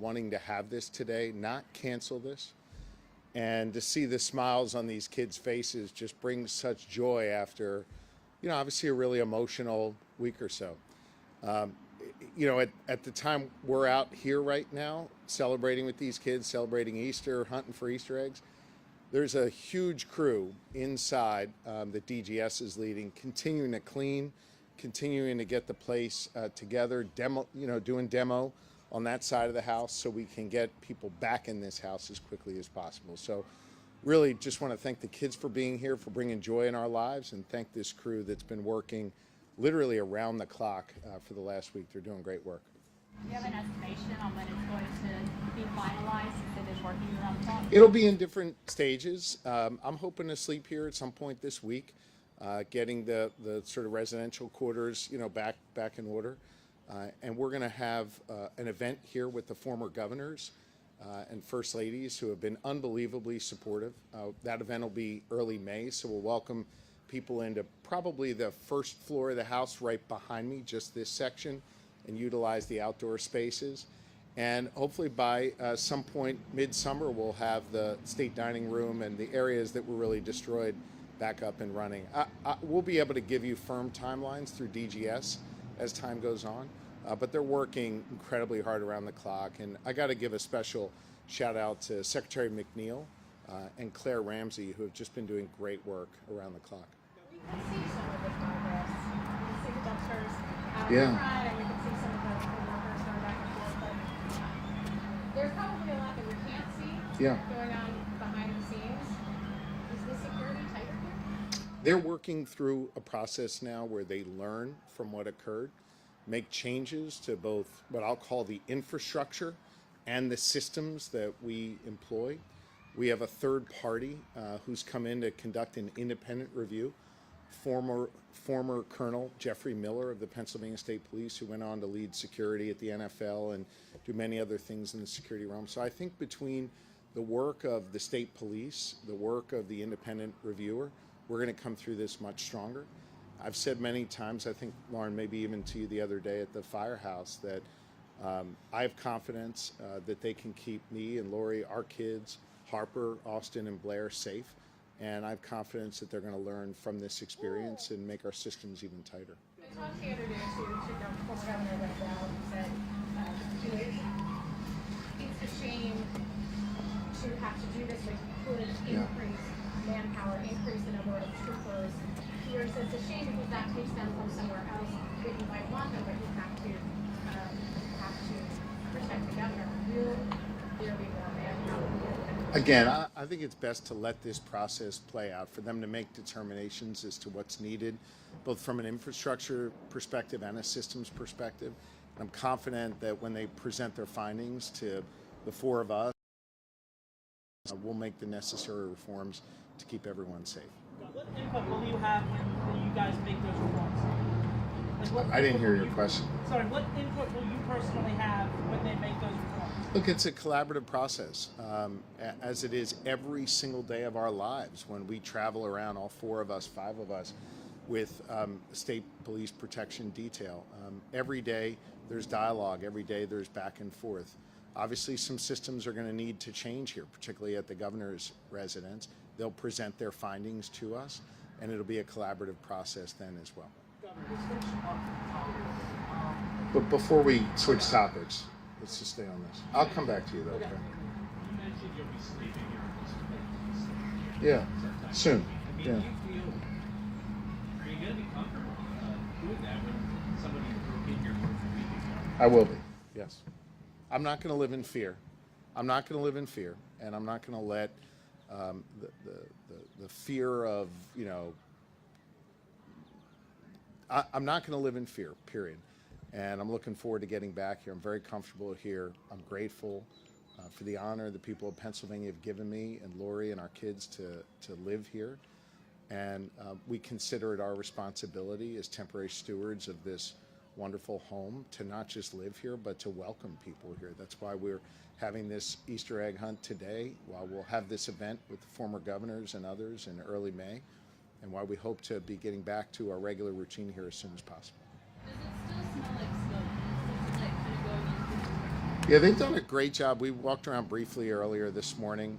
wanting to have this today, not cancel this. And to see the smiles on these kids' faces just brings such joy after, obviously a really emotional week or so. At the time we're out here right now celebrating with these kids, celebrating Easter, hunting for Easter eggs, there's a huge crew inside that DGS is leading, continuing to clean, continuing to get the place together, doing demo on that side of the house so we can get people back in this house as quickly as possible. So really just want to thank the kids for being here, for bringing joy in our lives, and thank this crew that's been working literally around the clock for the last week. They're doing great work. Do you have an estimation on when it's going to be finalized since it is working around the clock? It'll be in different stages. I'm hoping to sleep here at some point this week, getting the sort of residential quarters, back in order. And we're going to have an event here with the former governors and first ladies who have been unbelievably supportive. That event will be early May, so we'll welcome people into probably the first floor of the house right behind me, just this section, and utilize the outdoor spaces. And hopefully by some point midsummer, we'll have the state dining room and the areas that were really destroyed back up and running. We'll be able to give you firm timelines through DGS as time goes on, but they're working incredibly hard around the clock. And I got to give a special shout out to Secretary McNeil and Claire Ramsey, who have just been doing great work around the clock. We can see some of the progress. We can see the dumpsters out Yeah. in front, and we can see some of the workers going back and forth. But there's probably a lot that we can't see going on behind the scenes. Is the security tighter here? They're working through a process now where they learn from what occurred, make changes to both what I'll call the infrastructure and the systems that we employ. We have a third party who's come in to conduct an independent review. Former Colonel Jeffrey Miller of the Pennsylvania State Police, who went on to lead security at the NFL and do many other things in the security realm. So I think between the work of the state police, the work of the independent reviewer, we're going to come through this much stronger. I've said many times, I think, Lauren, maybe even to you the other day at the firehouse, that I have confidence that they can keep me and Lori, our kids, Harper, Austin, and Blair safe. And I have confidence that they're going to learn from this experience and make our systems even tighter. I talked the other day to former Governor Wendell, who said it's a shame to have to do this, but could increase manpower, increase the number of troopers. Here says it's a shame because that takes them from somewhere else that you might want them, but you have to protect the governor. Will there be more manpower? Again, I think it's best to let this process play out, for them to make determinations as to what's needed, both from an infrastructure perspective and a systems perspective. And I'm confident that when they present their findings to the four of us, we'll make the necessary reforms to keep everyone safe. What input will you have when you guys make those reforms? I didn't hear your question. Sorry, what input will you personally have when they make those reforms? Look, it's a collaborative process, as it is every single day of our lives when we travel around, all four of us, five of us, with state police protection detail. Every day there's dialogue, every day there's back and forth. Obviously some systems are going to need to change here, particularly at the governor's residence. They'll present their findings to us, and it'll be a collaborative process then as well. But before we switch topics, let's just stay on this. I'll come back to you though. Okay? You mentioned you'll be sleeping here. Yeah, soon. I mean, Yeah. do you feel, are you going to be comfortable doing that when somebody broke in here for a week ago? I will be, yes. I'm not going to live in fear. I'm not going to live in fear, and I'm not going to let the fear of, I'm not going to live in fear, period. And I'm looking forward to getting back here. I'm very comfortable here. I'm grateful for the honor the people of Pennsylvania have given me and Lori and our kids to live here. And we consider it our responsibility as temporary stewards of this wonderful home to not just live here, but to welcome people here. That's why we're having this Easter egg hunt today, while we'll have this event with the former governors and others in early May, and why we hope to be getting back to our regular routine here as soon as possible. Does it still smell like smoke? Is it like kind of going into Yeah, they've done a great job. We walked around briefly earlier this morning.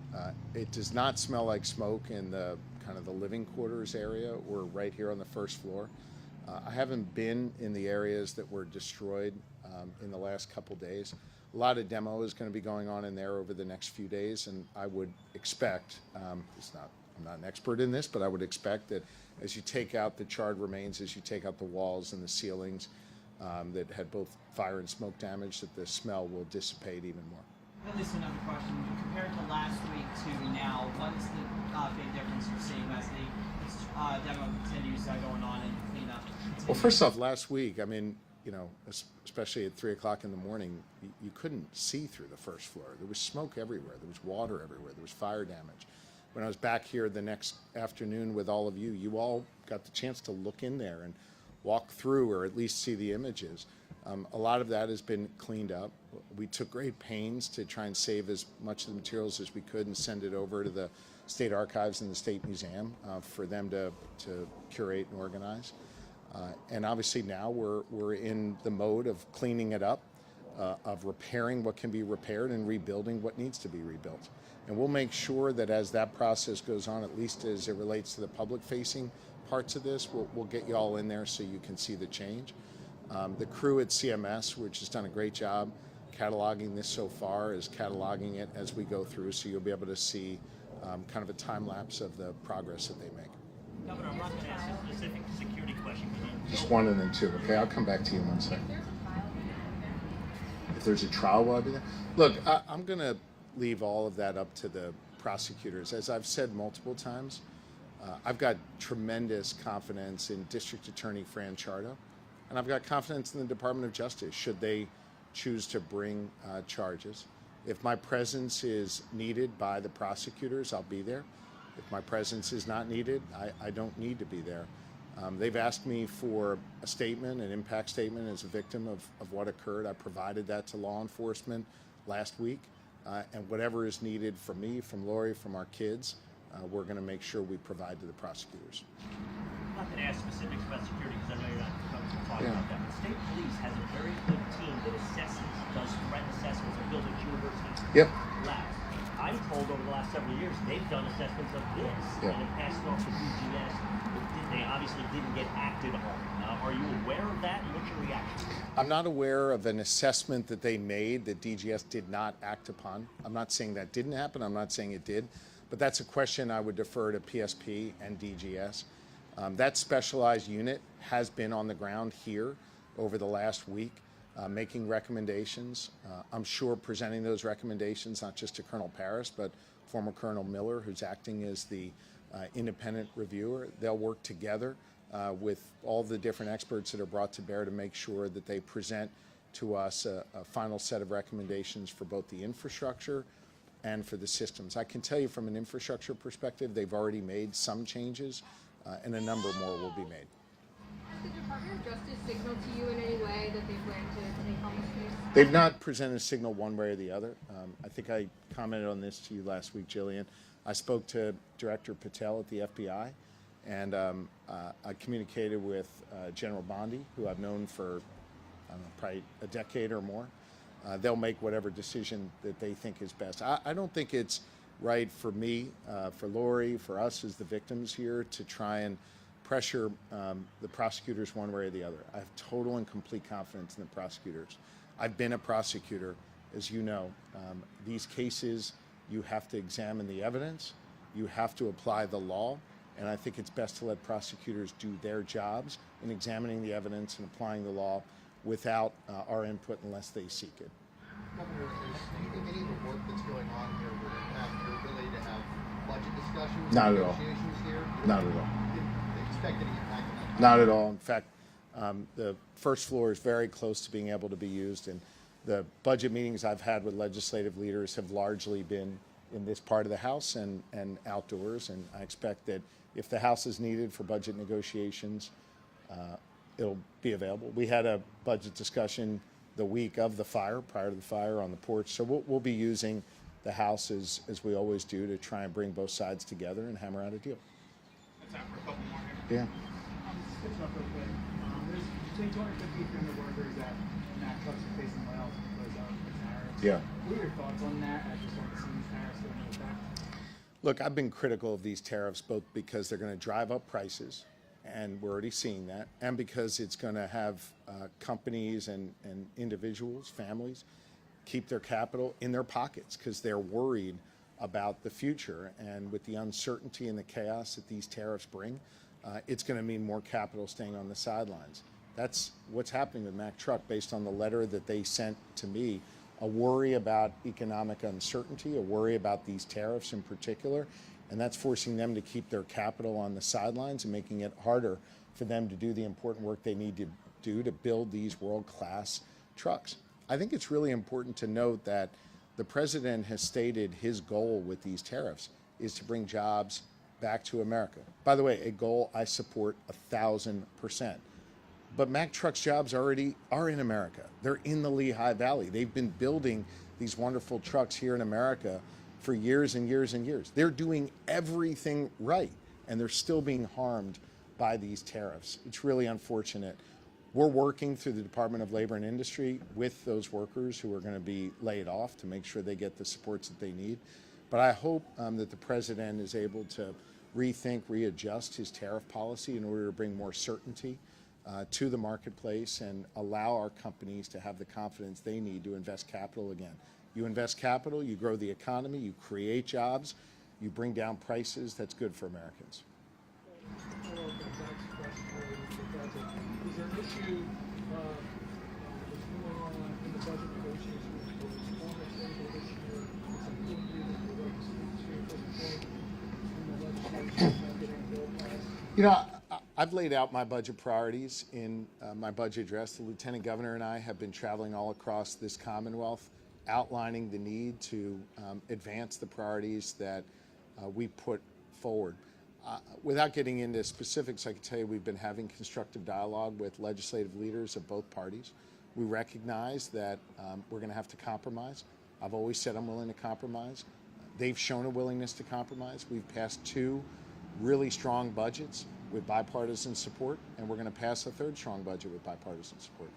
It does not smell like smoke in the kind of the living quarters area. We're right here on the first floor. I haven't been in the areas that were destroyed in the last couple days. A lot of demo is going to be going on in there over the next few days, and I would expect, I'm not an expert in this, but I would expect that as you take out the charred remains, as you take out the walls and the ceilings that had both fire and smoke damage, that the smell will dissipate even more. And this is another question. Compared to last week to now, what's the big difference you're seeing as the demo continues going on and cleanup? Well, first off, last week, I mean, especially at 3 o'clock in the morning, you couldn't see through the first floor. There was smoke everywhere. There was water everywhere. There was fire damage. When I was back here the next afternoon with all of you, you all got the chance to look in there and walk through or at least see the images. A lot of that has been cleaned up. We took great pains to try and save as much of the materials as we could and send it over to the State Archives and the State Museum for them to curate and organize. And obviously now we're in the mode of cleaning it up, of repairing what can be repaired and rebuilding what needs to be rebuilt. And we'll make sure that as that process goes on, at least as it relates to the public-facing parts of this, we'll get you all in there so you can see the change. The crew at CMS, which has done a great job cataloging this so far, is cataloging it as we go through, so you'll be able to see kind of a time lapse of the progress that they make. Governor, I'm not going to ask a specific security question. Just one and then two, okay? I'll come back to you in 1 second. If there's a trial, will I be there? Look, I'm going to leave all of that up to the prosecutors. As I've said multiple times, I've got tremendous confidence in District Attorney Fran Chardo, and I've got confidence in the Department of Justice should they choose to bring charges. If my presence is needed by the prosecutors, I'll be there. If my presence is not needed, I don't need to be there. They've asked me for a statement, an impact statement as a victim of what occurred. I provided that to law enforcement last week. And whatever is needed from me, from Lori, from our kids, we're going to make sure we provide to the prosecutors. I'm not going to ask specifics about security because I know you're not talking about that. But state police has a very good team that does threat assessments of buildings, universities, Yep. labs. I'm told over the last several years they've done assessments of this and have passed it off to DGS. They obviously didn't get acted on. Are you aware of that? And what's your reaction? I'm not aware of an assessment that they made that DGS did not act upon. I'm not saying that didn't happen. I'm not saying it did. But that's a question I would defer to PSP and DGS. That specialized unit has been on the ground here over the last week, making recommendations. I'm sure presenting those recommendations, not just to Colonel Paris, but former Colonel Miller, who's acting as the independent reviewer. They'll work together with all the different experts that are brought to bear to make sure that they present to us a final set of recommendations for both the infrastructure and for the systems. I can tell you from an infrastructure perspective, they've already made some changes and a number more will be made. Has the Department of Justice signaled to you in any way that they plan to take on this case? They've not presented a signal one way or the other. I think I commented on this to you last week, Jillian. I spoke to Director Patel at the FBI, and I communicated with General Bondi, who I've known for probably a decade or more. They'll make whatever decision that they think is best. I don't think it's right for me, for Lori, for us as the victims here to try and pressure the prosecutors one way or the other. I have total and complete confidence in the prosecutors. I've been a prosecutor, as you know. These cases, you have to examine the evidence, you have to apply the law, and I think it's best to let prosecutors do their jobs in examining the evidence and applying the law without our input unless they seek it. Governor, is anything, any of the work that's going on here would impact your ability to have budget discussions, Not at all. negotiations here? Not at all. Didn't expect any impact on that? Not at all. In fact, the first floor is very close to being able to be used, and the budget meetings I've had with legislative leaders have largely been in this part of the House and outdoors, and I expect that if the House is needed for budget negotiations, it'll be available. We had a budget discussion the week of the fire, prior to the fire, on the porch, so we'll be using the House as we always do to try and bring both sides together and hammer out a deal. That's time for a couple more here. Yeah. Switching up real quick. There's between 250 and 300 workers that Matt trucks are facing layoffs because of the tariffs. Yeah. What are your thoughts on that as you start to see these tariffs going into effect? Look, I've been critical of these tariffs both because they're going to drive up prices, and we're already seeing that, and because it's going to have companies and individuals, families, keep their capital in their pockets because they're worried about the future. And with the uncertainty and the chaos that these tariffs bring, it's going to mean more capital staying on the sidelines. That's what's happening with Mack Truck based on the letter that they sent to me. A worry about economic uncertainty, a worry about these tariffs in particular, and that's forcing them to keep their capital on the sidelines and making it harder for them to do the important work they need to do to build these world-class trucks. I think it's really important to note that the president has stated his goal with these tariffs is to bring jobs back to America. By the way, a goal I support 1,000%. But Mack Truck's jobs already are in America. They're in the Lehigh Valley. They've been building these wonderful trucks here in America for years and years and years. They're doing everything right, and they're still being harmed by these tariffs. It's really unfortunate. We're working through the Department of Labor and Industry with those workers who are going to be laid off to make sure they get the supports that they need. But I hope that the president is able to rethink, readjust his tariff policy in order to bring more certainty to the marketplace and allow our companies to have the confidence they need to invest capital again. You invest capital, you grow the economy, you create jobs, you bring down prices. That's good for Americans. Follow up on Zach's question related to the budget. Is there an issue that's going on in the budget negotiations for the Congress table this year? It's important to you that the legislature doesn't vote in the legislation not getting a bill passed? You know, I've laid out my budget priorities in my budget address. The Lieutenant Governor and I have been traveling all across this Commonwealth, outlining the need to advance the priorities that we put forward. Without getting into specifics, I can tell you we've been having constructive dialogue with legislative leaders of both parties. We recognize that we're going to have to compromise. I've always said I'm willing to compromise. They've shown a willingness to compromise. We've passed two really strong budgets with bipartisan support, and we're going to pass a third strong budget with bipartisan support.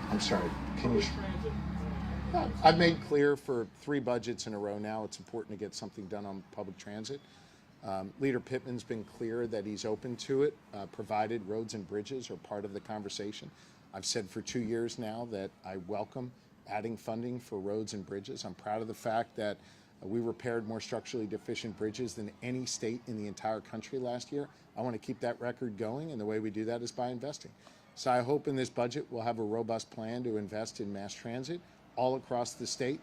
I'm sorry, can you? I've made clear for 3 budgets in a row now it's important to get something done on public transit. Leader Pittman's been clear that he's open to it, provided roads and bridges are part of the conversation. I've said for 2 years now that I welcome adding funding for roads and bridges. I'm proud of the fact that we repaired more structurally deficient bridges than any state in the entire country last year. I want to keep that record going, and the way we do that is by investing. So I hope in this budget we'll have a robust plan to invest in mass transit all across the state,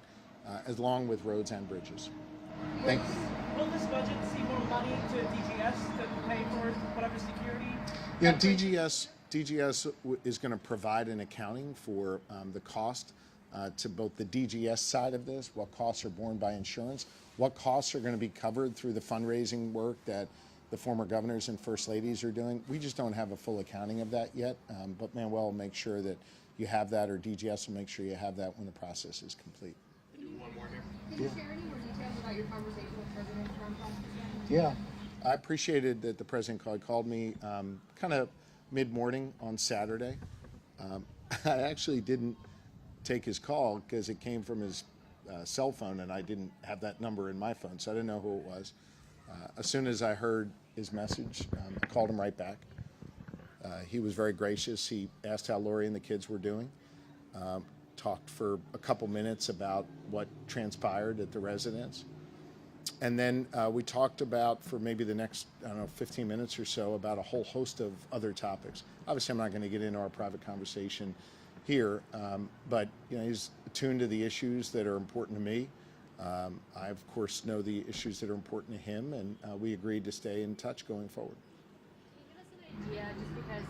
along with roads and bridges. Thank you. Will this budget see more money to DGS to pay for whatever security? Yeah, DGS is going to provide an accounting for the cost to both the DGS side of this, what costs are borne by insurance, what costs are going to be covered through the fundraising work that the former governors and first ladies are doing. We just don't have a full accounting of that yet, but Manuel will make sure that you have that, or DGS will make sure you have that when the process is complete. Do one more here. Can you share any more details about your conversation with President Trump last weekend? Yeah, I appreciated that the president called me kind of mid-morning on Saturday. I actually didn't take his call because it came from his cell phone, and I didn't have that number in my phone, so I didn't know who it was. As soon as I heard his message, I called him right back. He was very gracious. He asked how Lori and the kids were doing, talked for a couple minutes about what transpired at the residence. And then we talked about, for maybe the next, 15 minutes or so, about a whole host of other topics. Obviously, I'm not going to get into our private conversation here, but he's attuned to the issues that are important to me. I, of course, know the issues that are important to him, and we agreed to stay in touch going forward. Can you give us an idea, just because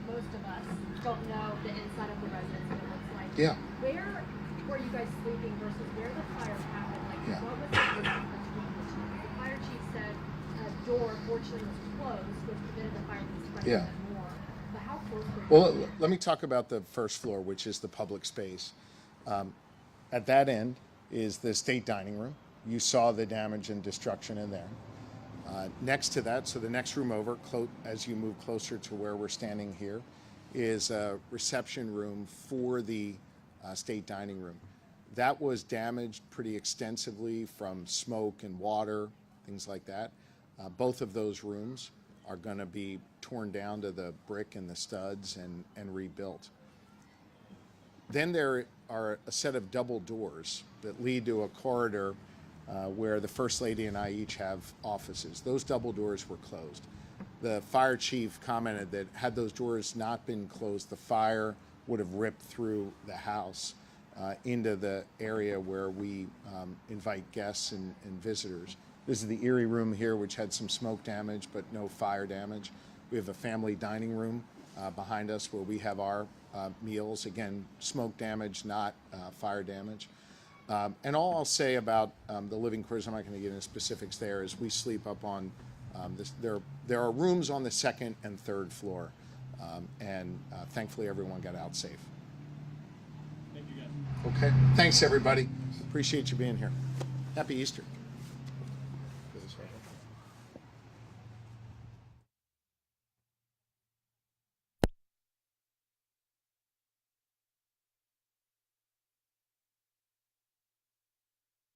most of us don't know the inside of the residence and what it looks like? Yeah. Where were you guys sleeping versus where the fire happened? Like, Yeah. what was the difference between the two? The fire chief said a door, fortunately, was closed, which prevented the fire from spreading Yeah. even more. But how close were you? Well, let me talk about the first floor, which is the public space. At that end is the state dining room. You saw the damage and destruction in there. Next to that, so the next room over, as you move closer to where we're standing here, is a reception room for the state dining room. That was damaged pretty extensively from smoke and water, things like that. Both of those rooms are going to be torn down to the brick and the studs and rebuilt. Then there are a set of double doors that lead to a corridor where the First Lady and I each have offices. Those double doors were closed. The fire chief commented that had those doors not been closed, the fire would have ripped through the house into the area where we invite guests and visitors. This is the Erie room here, which had some smoke damage, but no fire damage. We have a family dining room behind us where we have our meals. Again, smoke damage, not fire damage. And all I'll say about the living quarters, I'm not going to get into specifics there, is we sleep up on this. There are rooms on the second and third floor, and thankfully everyone got out safe. Thank you, guys. Okay, thanks everybody. Appreciate you being here. Happy Easter.